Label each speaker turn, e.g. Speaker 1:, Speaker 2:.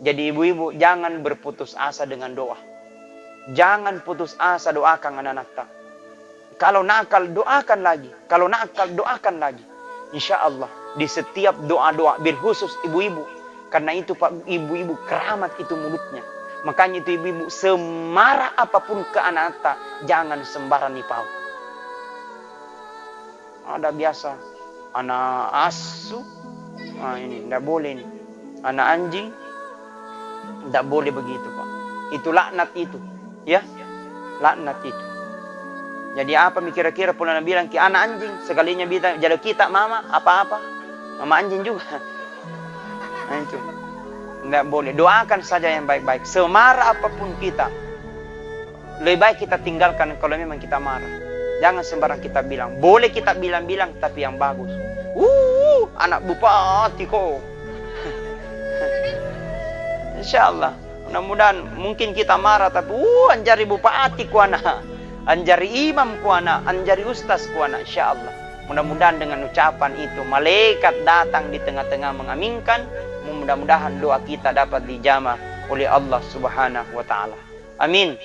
Speaker 1: Jadi ibu-ibu jangan berputus asa dengan doa. Jangan putus asa doakan anak-anak. Kalau nakal doakan lagi. Kalau nakal doakan lagi. Insya Allah di setiap doa-doa berkhusus ibu-ibu. Karena itu Pak ibu-ibu keramat itu mulutnya. Makanya itu ibu-ibu semarah apapun ke anak-anak jangan sembarang nipau. Ada biasa anak asu. Ini tidak boleh nih. Anak anjing tidak boleh begitu Pak. Itu laknat itu. Ya, laknat itu. Jadi apa kira-kira pula bilang ke anak anjing sekalinya bilang jadi kita mama apa-apa. Mama anjing juga. Nah itu. Tidak boleh. Doakan saja yang baik-baik. Semarah apapun kita. Lebih baik kita tinggalkan kalau memang kita marah. Jangan sembarang kita bilang. Boleh kita bilang-bilang tapi yang bagus. Anak bupati kok. Insya Allah. Mudah-mudahan mungkin kita marah tapi anjari bupati ku anak, anjari imam ku anak, anjari ustaz ku anak, insya Allah. Mudah-mudahan dengan ucapan itu malaikat datang di tengah-tengah mengaminkan. Mudah-mudahan doa kita dapat dijamah oleh Allah Subhanahu wa taala. Amin.